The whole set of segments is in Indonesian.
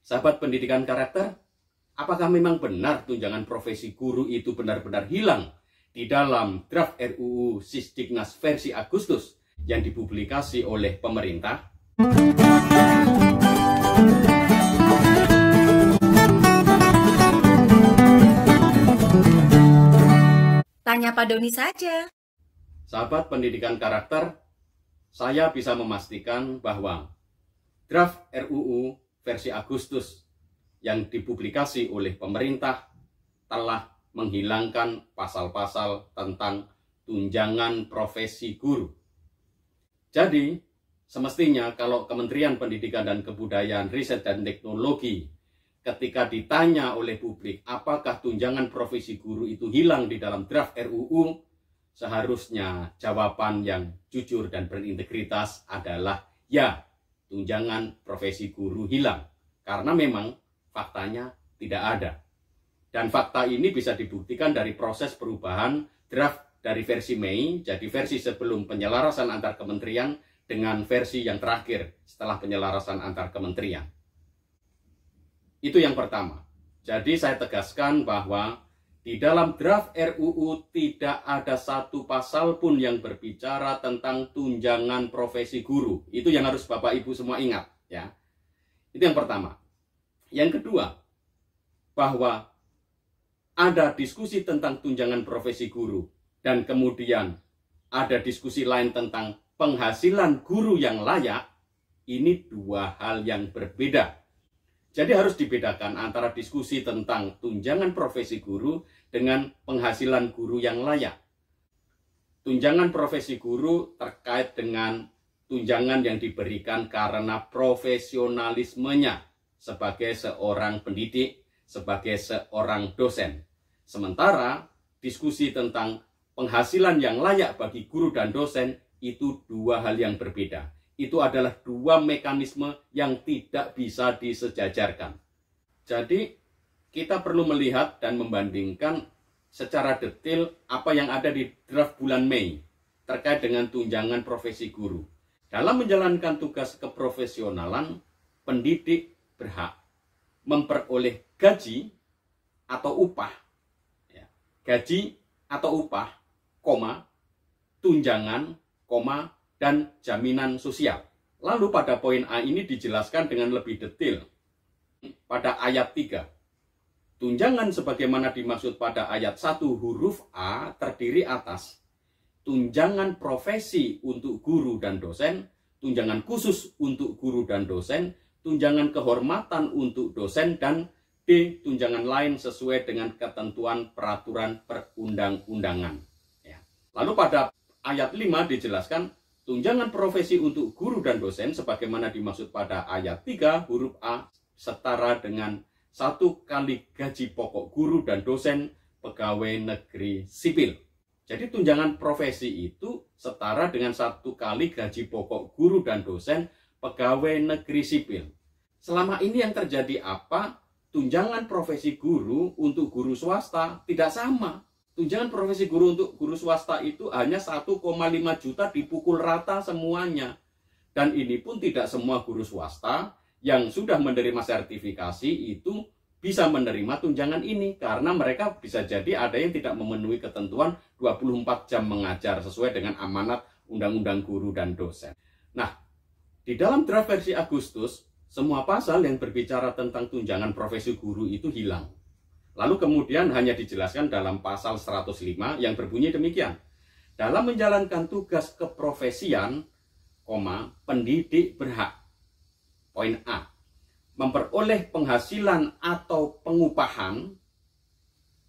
Sahabat pendidikan karakter, apakah memang benar tunjangan profesi guru itu benar-benar hilang di dalam draft RUU Sisdiknas versi Agustus yang dipublikasi oleh pemerintah? Tanya Pak Doni saja. Sahabat pendidikan karakter, saya bisa memastikan bahwa draft RUU versi Agustus yang dipublikasi oleh pemerintah telah menghilangkan pasal-pasal tentang tunjangan profesi guru. Jadi, semestinya kalau Kementerian Pendidikan dan Kebudayaan, Riset dan Teknologi ketika ditanya oleh publik apakah tunjangan profesi guru itu hilang di dalam draft RUU, seharusnya jawaban yang jujur dan berintegritas adalah ya, tunjangan profesi guru hilang. Karena memang faktanya tidak ada. Dan fakta ini bisa dibuktikan dari proses perubahan draft dari versi Mei, jadi versi sebelum penyelarasan antar kementerian dengan versi yang terakhir setelah penyelarasan antar kementerian. Itu yang pertama. Jadi saya tegaskan bahwa di dalam draft RUU tidak ada satu pasal pun yang berbicara tentang tunjangan profesi guru. Itu yang harus Bapak Ibu semua ingat, ya. Itu yang pertama. Yang kedua, bahwa ada diskusi tentang tunjangan profesi guru dan kemudian ada diskusi lain tentang penghasilan guru yang layak. Ini dua hal yang berbeda. Jadi harus dibedakan antara diskusi tentang tunjangan profesi guru dengan penghasilan guru yang layak. Tunjangan profesi guru terkait dengan tunjangan yang diberikan karena profesionalismenya sebagai seorang pendidik, sebagai seorang dosen. Sementara diskusi tentang penghasilan yang layak bagi guru dan dosen itu dua hal yang berbeda. Itu adalah dua mekanisme yang tidak bisa disejajarkan. Jadi kita perlu melihat dan membandingkan secara detail apa yang ada di draft bulan Mei terkait dengan tunjangan profesi guru. Dalam menjalankan tugas keprofesionalan, pendidik berhak memperoleh gaji atau upah, ya, gaji atau upah, tunjangan, dan jaminan sosial. Lalu pada poin A ini dijelaskan dengan lebih detail pada ayat 3. Tunjangan sebagaimana dimaksud pada ayat 1 huruf A terdiri atas tunjangan profesi untuk guru dan dosen, tunjangan khusus untuk guru dan dosen, tunjangan kehormatan untuk dosen, dan D. Tunjangan lain sesuai dengan ketentuan peraturan perundang-undangan. Ya. Lalu pada ayat 5 dijelaskan tunjangan profesi untuk guru dan dosen sebagaimana dimaksud pada ayat 3 huruf A setara dengan 1 kali gaji pokok guru dan dosen pegawai negeri sipil. Jadi tunjangan profesi itu setara dengan 1 kali gaji pokok guru dan dosen pegawai negeri sipil. Selama ini yang terjadi apa? Tunjangan profesi guru untuk guru swasta tidak sama. Tunjangan profesi guru untuk guru swasta itu hanya 1,5 juta dipukul rata semuanya. Dan ini pun tidak semua guru swasta yang sudah menerima sertifikasi itu bisa menerima tunjangan ini. Karena mereka bisa jadi ada yang tidak memenuhi ketentuan 24 jam mengajar sesuai dengan amanat Undang-Undang Guru dan Dosen. Nah, di dalam draft versi Agustus, semua pasal yang berbicara tentang tunjangan profesi guru itu hilang. Lalu kemudian hanya dijelaskan dalam pasal 105 yang berbunyi demikian. Dalam menjalankan tugas keprofesian, pendidik berhak, poin A, memperoleh penghasilan atau pengupahan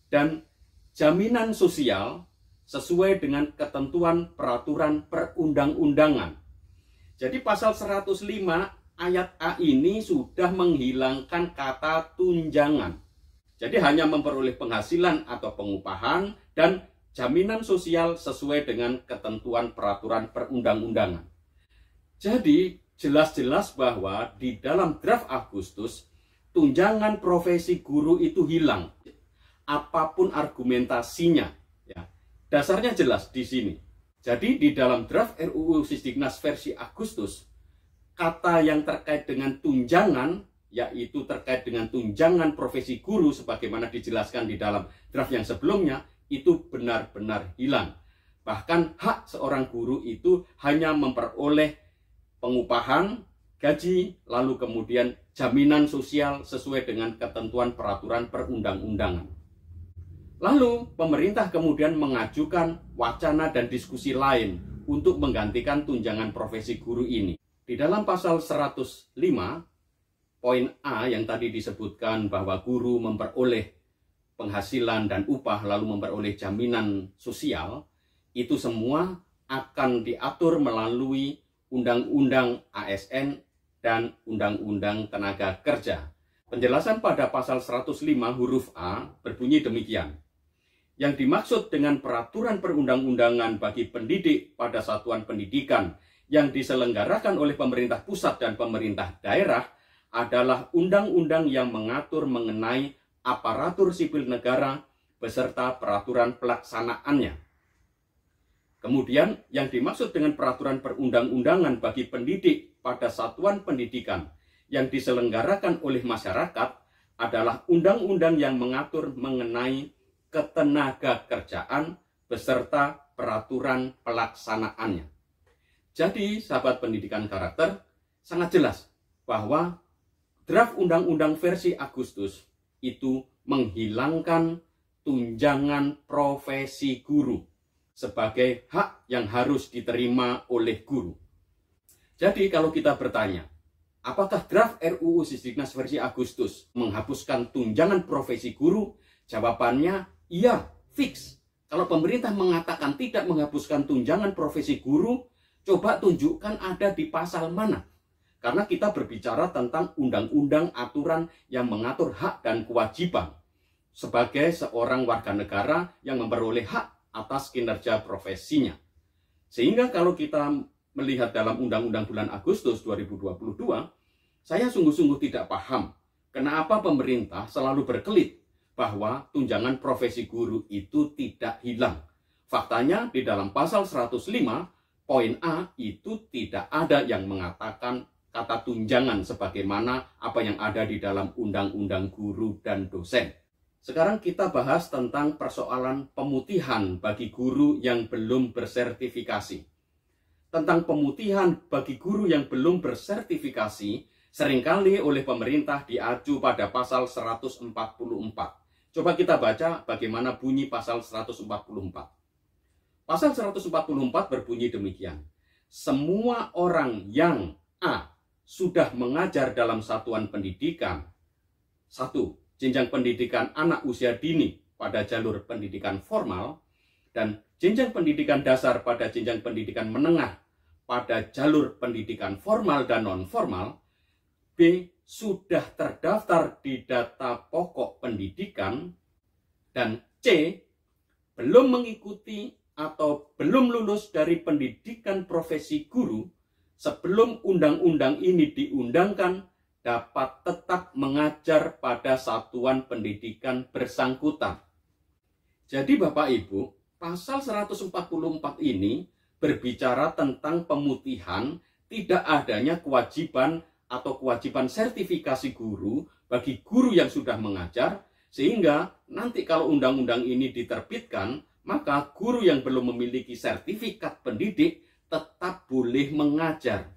dan jaminan sosial sesuai dengan ketentuan peraturan perundang-undangan. Jadi pasal 105 ayat A ini sudah menghilangkan kata tunjangan. Jadi hanya memperoleh penghasilan atau pengupahan dan jaminan sosial sesuai dengan ketentuan peraturan perundang-undangan. Jadi jelas-jelas bahwa di dalam draft Agustus tunjangan profesi guru itu hilang. Apapun argumentasinya, ya. Dasarnya jelas di sini. Jadi di dalam draft RUU Sisdiknas versi Agustus, kata yang terkait dengan tunjangan yaitu terkait dengan tunjangan profesi guru sebagaimana dijelaskan di dalam draft yang sebelumnya, itu benar-benar hilang. Bahkan hak seorang guru itu hanya memperoleh pengupahan, gaji, lalu kemudian jaminan sosial sesuai dengan ketentuan peraturan perundang-undangan. Lalu pemerintah kemudian mengajukan wacana dan diskusi lain untuk menggantikan tunjangan profesi guru ini. Di dalam pasal 105, poin A yang tadi disebutkan bahwa guru memperoleh penghasilan dan upah lalu memperoleh jaminan sosial, itu semua akan diatur melalui Undang-Undang ASN dan Undang-Undang Tenaga Kerja. Penjelasan pada pasal 105 huruf A berbunyi demikian. Yang dimaksud dengan peraturan perundang-undangan bagi pendidik pada satuan pendidikan yang diselenggarakan oleh pemerintah pusat dan pemerintah daerah adalah undang-undang yang mengatur mengenai aparatur sipil negara beserta peraturan pelaksanaannya. Kemudian yang dimaksud dengan peraturan perundang-undangan bagi pendidik pada satuan pendidikan yang diselenggarakan oleh masyarakat adalah undang-undang yang mengatur mengenai ketenaga kerjaan beserta peraturan pelaksanaannya. Jadi, sahabat pendidikan karakter, sangat jelas bahwa draft undang-undang versi Agustus itu menghilangkan tunjangan profesi guru sebagai hak yang harus diterima oleh guru. Jadi, kalau kita bertanya, apakah draft RUU Sisdiknas versi Agustus menghapuskan tunjangan profesi guru? Jawabannya iya, fix. Kalau pemerintah mengatakan tidak menghapuskan tunjangan profesi guru, coba tunjukkan ada di pasal mana. Karena kita berbicara tentang undang-undang aturan yang mengatur hak dan kewajiban sebagai seorang warga negara yang memperoleh hak atas kinerja profesinya. Sehingga kalau kita melihat dalam Undang-Undang bulan Agustus 2022, saya sungguh-sungguh tidak paham kenapa pemerintah selalu berkelit bahwa tunjangan profesi guru itu tidak hilang. Faktanya di dalam pasal 105 poin A itu tidak ada yang mengatakan kata tunjangan sebagaimana apa yang ada di dalam Undang-Undang Guru dan Dosen. Sekarang kita bahas tentang persoalan pemutihan bagi guru yang belum bersertifikasi. Tentang pemutihan bagi guru yang belum bersertifikasi seringkali oleh pemerintah diacu pada pasal 144. Coba kita baca bagaimana bunyi pasal 144. Pasal 144 berbunyi demikian. Semua orang yang A. sudah mengajar dalam satuan pendidikan. 1. Jenjang pendidikan anak usia dini pada jalur pendidikan formal. Dan jenjang pendidikan dasar pada jenjang pendidikan menengah pada jalur pendidikan formal dan non-formal. B. Sudah terdaftar di data pokok pendidikan. Dan C. Belum mengikuti atau belum lulus dari pendidikan profesi guru sebelum undang-undang ini diundangkan dapat tetap mengajar pada satuan pendidikan bersangkutan. Jadi Bapak Ibu, pasal 144 ini berbicara tentang pemutihan tidak adanya kewajiban atau kewajiban sertifikasi guru bagi guru yang sudah mengajar, sehingga nanti kalau undang-undang ini diterbitkan, maka guru yang belum memiliki sertifikat pendidik tetap boleh mengajar.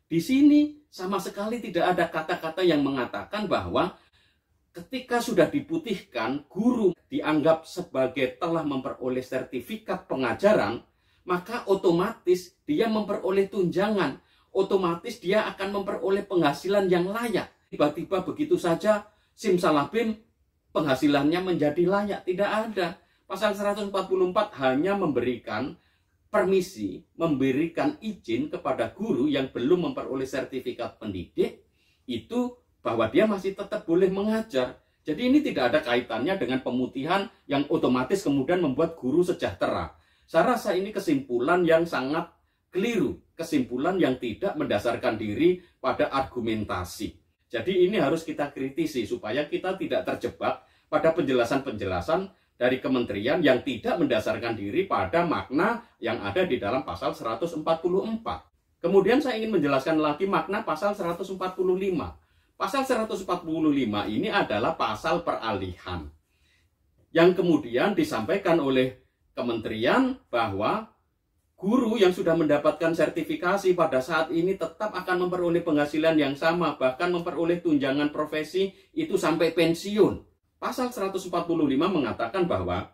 Di sini sama sekali tidak ada kata-kata yang mengatakan bahwa ketika sudah diputihkan, guru dianggap sebagai telah memperoleh sertifikat pengajaran, maka otomatis dia memperoleh tunjangan, otomatis dia akan memperoleh penghasilan yang layak. Tiba-tiba begitu saja, simsalabim penghasilannya menjadi layak. Tidak ada. Pasal 144 hanya memberikan permisi, memberikan izin kepada guru yang belum memperoleh sertifikat pendidik, itu bahwa dia masih tetap boleh mengajar. Jadi ini tidak ada kaitannya dengan pemutihan yang otomatis kemudian membuat guru sejahtera. Saya rasa ini kesimpulan yang sangat keliru, kesimpulan yang tidak mendasarkan diri pada argumentasi. Jadi ini harus kita kritisi supaya kita tidak terjebak pada penjelasan-penjelasan dari kementerian yang tidak mendasarkan diri pada makna yang ada di dalam pasal 144. Kemudian saya ingin menjelaskan lagi makna pasal 145. Pasal 145 ini adalah pasal peralihan yang kemudian disampaikan oleh kementerian bahwa guru yang sudah mendapatkan sertifikasi pada saat ini tetap akan memperoleh penghasilan yang sama, bahkan memperoleh tunjangan profesi itu sampai pensiun. Pasal 145 mengatakan bahwa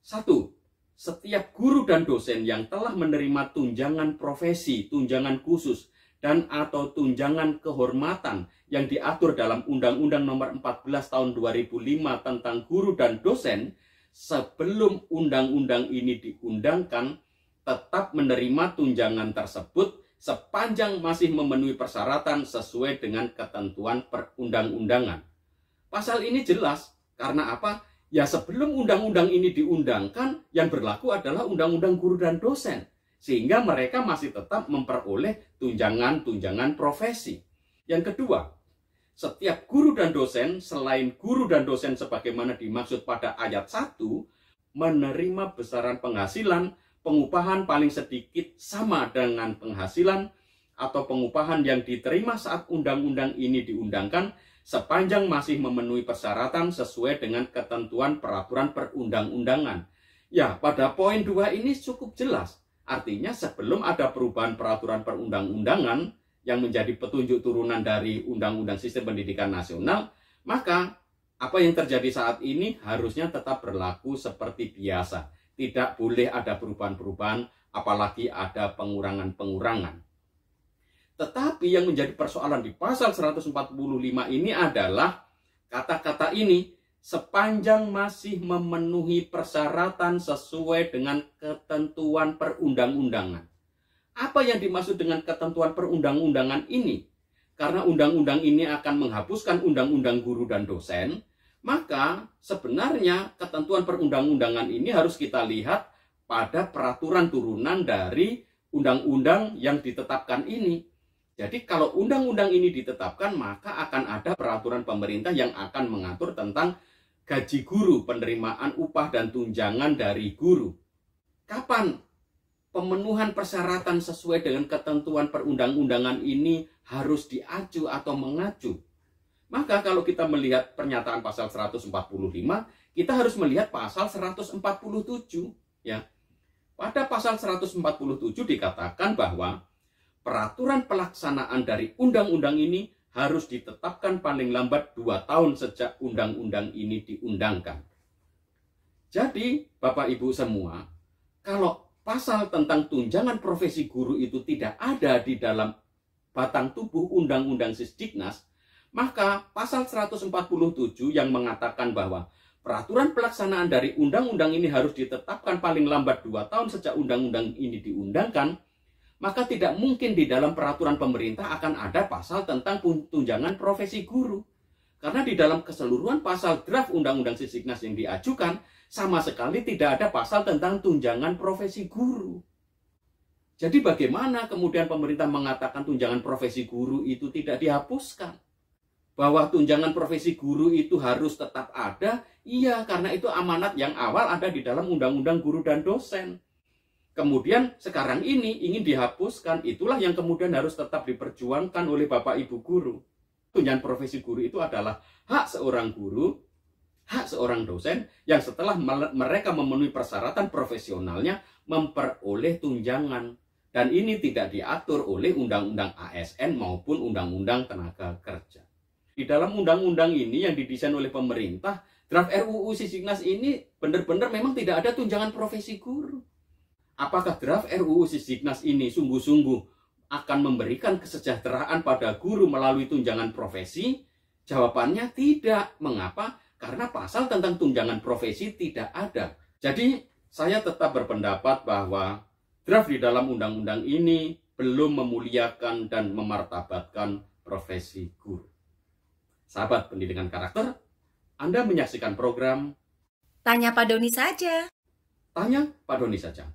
satu, setiap guru dan dosen yang telah menerima tunjangan profesi, tunjangan khusus, dan atau tunjangan kehormatan yang diatur dalam Undang-Undang Nomor 14 Tahun 2005 tentang guru dan dosen, sebelum undang-undang ini diundangkan, tetap menerima tunjangan tersebut sepanjang masih memenuhi persyaratan sesuai dengan ketentuan perundang-undangan. Pasal ini jelas, karena apa? Ya sebelum undang-undang ini diundangkan, yang berlaku adalah undang-undang guru dan dosen. Sehingga mereka masih tetap memperoleh tunjangan-tunjangan profesi. Yang kedua, setiap guru dan dosen, selain guru dan dosen sebagaimana dimaksud pada ayat 1, menerima besaran penghasilan, pengupahan paling sedikit sama dengan penghasilan atau pengupahan yang diterima saat undang-undang ini diundangkan sepanjang masih memenuhi persyaratan sesuai dengan ketentuan peraturan perundang-undangan. Ya, pada poin 2 ini cukup jelas. Artinya sebelum ada perubahan peraturan perundang-undangan yang menjadi petunjuk turunan dari Undang-Undang Sistem Pendidikan Nasional, maka apa yang terjadi saat ini harusnya tetap berlaku seperti biasa. Tidak boleh ada perubahan-perubahan, apalagi ada pengurangan-pengurangan. Tetapi yang menjadi persoalan di pasal 145 ini adalah kata-kata ini, sepanjang masih memenuhi persyaratan sesuai dengan ketentuan perundang-undangan. Apa yang dimaksud dengan ketentuan perundang-undangan ini? Karena undang-undang ini akan menghapuskan undang-undang guru dan dosen, maka sebenarnya ketentuan perundang-undangan ini harus kita lihat pada peraturan turunan dari undang-undang yang ditetapkan ini. Jadi kalau undang-undang ini ditetapkan, maka akan ada peraturan pemerintah yang akan mengatur tentang gaji guru, penerimaan upah dan tunjangan dari guru. Kapan pemenuhan persyaratan sesuai dengan ketentuan perundang-undangan ini harus diacu atau mengacu? Maka kalau kita melihat pernyataan pasal 145, kita harus melihat pasal 147. Ya. Pada pasal 147 dikatakan bahwa peraturan pelaksanaan dari undang-undang ini harus ditetapkan paling lambat 2 tahun sejak undang-undang ini diundangkan. Jadi, Bapak Ibu semua, kalau pasal tentang tunjangan profesi guru itu tidak ada di dalam batang tubuh Undang-Undang Sisdiknas, maka pasal 147 yang mengatakan bahwa peraturan pelaksanaan dari undang-undang ini harus ditetapkan paling lambat 2 tahun sejak undang-undang ini diundangkan, maka tidak mungkin di dalam peraturan pemerintah akan ada pasal tentang tunjangan profesi guru. Karena di dalam keseluruhan pasal draft Undang-Undang Sisdiknas yang diajukan, sama sekali tidak ada pasal tentang tunjangan profesi guru. Jadi bagaimana kemudian pemerintah mengatakan tunjangan profesi guru itu tidak dihapuskan? Bahwa tunjangan profesi guru itu harus tetap ada, iya, karena itu amanat yang awal ada di dalam Undang-Undang Guru dan Dosen. Kemudian sekarang ini ingin dihapuskan, itulah yang kemudian harus tetap diperjuangkan oleh Bapak Ibu guru. Tunjangan profesi guru itu adalah hak seorang guru, hak seorang dosen yang setelah mereka memenuhi persyaratan profesionalnya memperoleh tunjangan. Dan ini tidak diatur oleh Undang-Undang ASN maupun Undang-Undang Tenaga Kerja. Di dalam undang-undang ini yang didesain oleh pemerintah, draft RUU Sisdiknas ini benar-benar memang tidak ada tunjangan profesi guru. Apakah draft RUU Sisdiknas ini sungguh-sungguh akan memberikan kesejahteraan pada guru melalui tunjangan profesi? Jawabannya tidak. Mengapa? Karena pasal tentang tunjangan profesi tidak ada. Jadi saya tetap berpendapat bahwa draft di dalam undang-undang ini belum memuliakan dan memartabatkan profesi guru. Sahabat pendidikan karakter, Anda menyaksikan program Tanya Pak Doni saja. Tanya Pak Doni saja.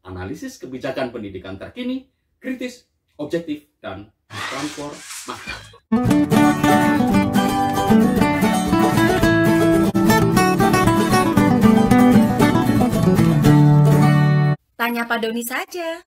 Analisis kebijakan pendidikan terkini, kritis, objektif, dan transformatif. Tanya Pak Doni saja.